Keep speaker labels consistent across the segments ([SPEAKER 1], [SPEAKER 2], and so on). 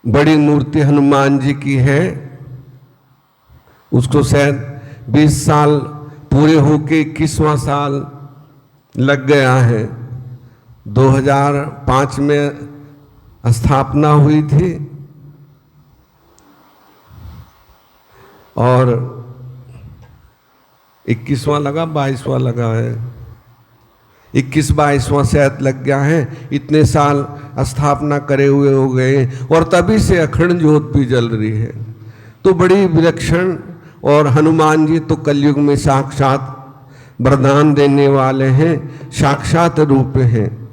[SPEAKER 1] बड़ी मूर्ति हनुमान जी की है, उसको शायद 20 साल पूरे होके 21वां साल लग गया है। 2005 में स्थापना हुई थी और 21वां लगा, 22वां लगा है, 21-22वां शायद लग गया है। इतने साल स्थापना करे हुए हो गए और तभी से अखंड ज्योत भी जल रही है। तो बड़ी विलक्षण, और हनुमान जी तो कलयुग में साक्षात वरदान देने वाले हैं, साक्षात रूप हैं।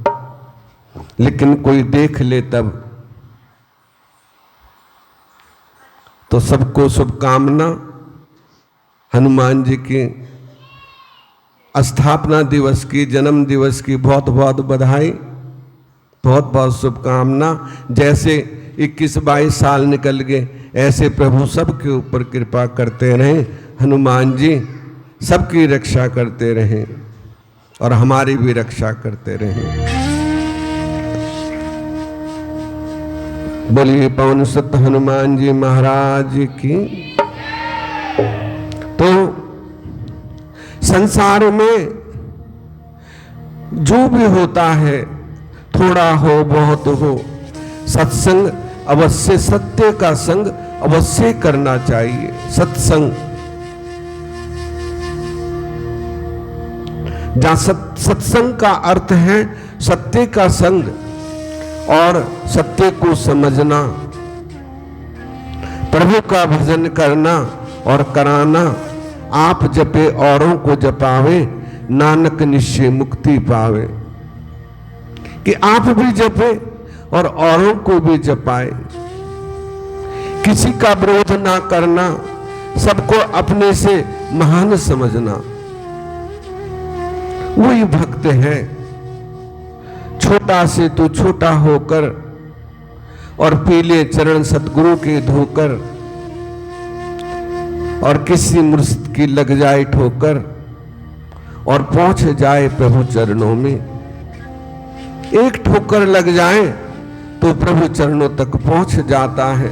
[SPEAKER 1] लेकिन कोई देख ले तब तो सबको शुभकामना। हनुमान जी की स्थापना दिवस की, जन्म दिवस की बहुत बहुत बधाई, बहुत बहुत शुभकामना। जैसे 21-22 साल निकल गए, ऐसे प्रभु सबके ऊपर कृपा करते रहें। हनुमान जी सबकी रक्षा करते रहें और हमारी भी रक्षा करते रहें। बोलिए पवन सुत हनुमान जी महाराज की। तो संसार में जो भी होता है, थोड़ा हो बहुत हो, सत्संग अवश्य, सत्य का संग अवश्य करना चाहिए। सत्संग, जहां सत्संग का अर्थ है सत्य का संग और सत्य को समझना, प्रभु का भजन करना और कराना। आप जपे औरों को जपावे, नानक निश्चय मुक्ति पावे। कि आप भी जपे और औरों को भी जपाए, किसी का विरोध ना करना, सबको अपने से महान समझना, वही भक्त है। छोटा से तो छोटा होकर और पीले चरण सतगुरु के धोकर, और किसी मुर्शिद की लग जाए ठोकर और पहुंच जाए प्रभु चरणों में। एक ठोकर लग जाए तो प्रभु चरणों तक पहुंच जाता है।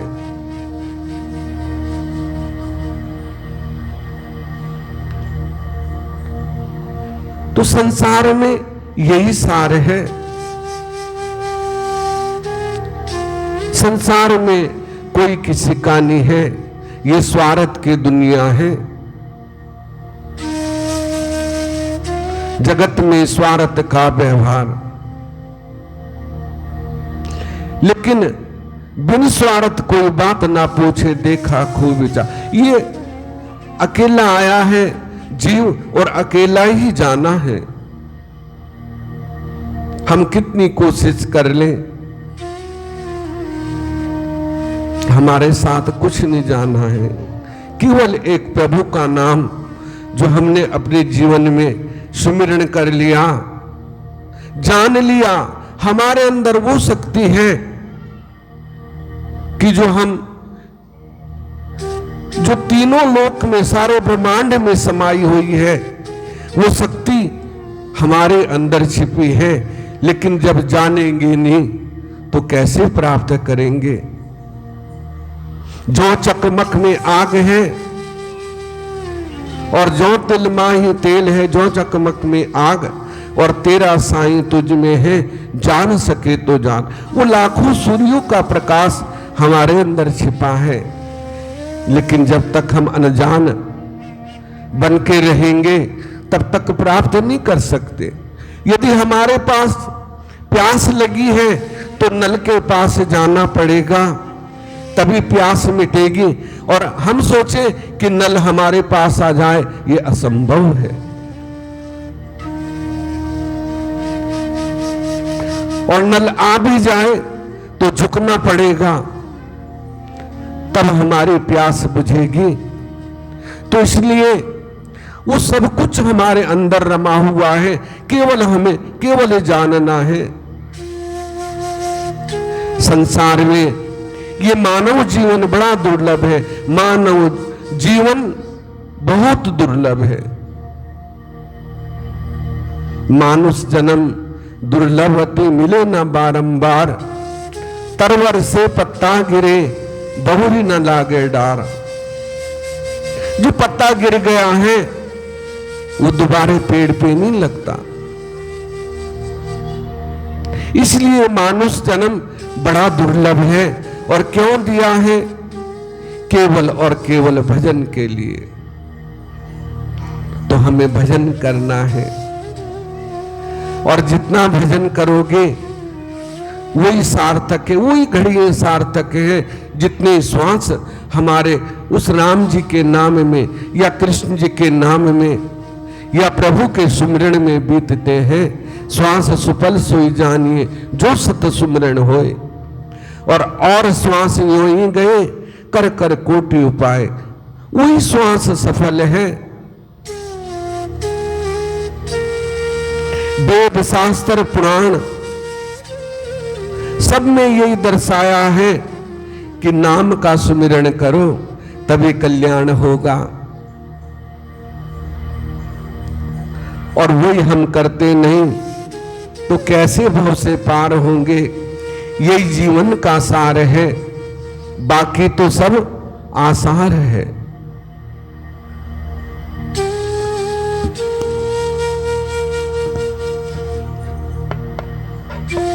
[SPEAKER 1] तो संसार में यही सार है। संसार में कोई किसी का नहीं है, ये स्वार्थ की दुनिया है। जगत में स्वार्थ का व्यवहार, लेकिन बिन स्वार्थ कोई बात ना पूछे, देखा खूब विचार। ये अकेला आया है जीव और अकेला ही जाना है। हम कितनी कोशिश कर लें, हमारे साथ कुछ नहीं जाना है। केवल एक प्रभु का नाम जो हमने अपने जीवन में सुमिरण कर लिया, जान लिया, हमारे अंदर वो शक्ति है कि जो तीनों लोक में, सारे ब्रह्मांड में समाई हुई है, वो शक्ति हमारे अंदर छिपी है। लेकिन जब जानेंगे नहीं तो कैसे प्राप्त करेंगे। जो चकमक में आग है और जो तिल माही तेल है, जो चकमक में आग और तेरा साईं तुझ में है, जान सके तो जान। वो लाखों सूर्यों का प्रकाश हमारे अंदर छिपा है, लेकिन जब तक हम अनजान बन के रहेंगे तब तक प्राप्त नहीं कर सकते। यदि हमारे पास प्यास लगी है तो नल के पास जाना पड़ेगा, तभी प्यास मिटेगी। और हम सोचें कि नल हमारे पास आ जाए, ये असंभव है। और नल आ भी जाए तो झुकना पड़ेगा, तब हमारी प्यास बुझेगी। तो इसलिए वो सब कुछ हमारे अंदर रमा हुआ है, केवल हमें केवल जानना है। संसार में ये मानव जीवन बड़ा दुर्लभ है। मानव जीवन बहुत दुर्लभ है। मानुष जन्म दुर्लभ अति मिले न बारंबार, तरवर से पत्ता गिरे बहुरी न लागे डार। जो पत्ता गिर गया है वो दोबारा पेड़ पे नहीं लगता। इसलिए मानुष जन्म बड़ा दुर्लभ है। और क्यों दिया है? केवल और केवल भजन के लिए। तो हमें भजन करना है, और जितना भजन करोगे वही सार्थक है, वही घड़ियां सार्थक है। जितने श्वास हमारे उस राम जी के नाम में या कृष्ण जी के नाम में या प्रभु के सुमिरन में बीतते हैं, श्वास सुपल सोई जानिए जो सत सुमिरन होए। और श्वास यूं ही गए कर कर कोटि उपाय, वही श्वास सफल है। वेद शास्त्र पुराण सब में यही दर्शाया है कि नाम का सुमिरन करो तभी कल्याण होगा। और वही हम करते नहीं तो कैसे भव से पार होंगे। यही जीवन का सार है, बाकी तो सब आसार है।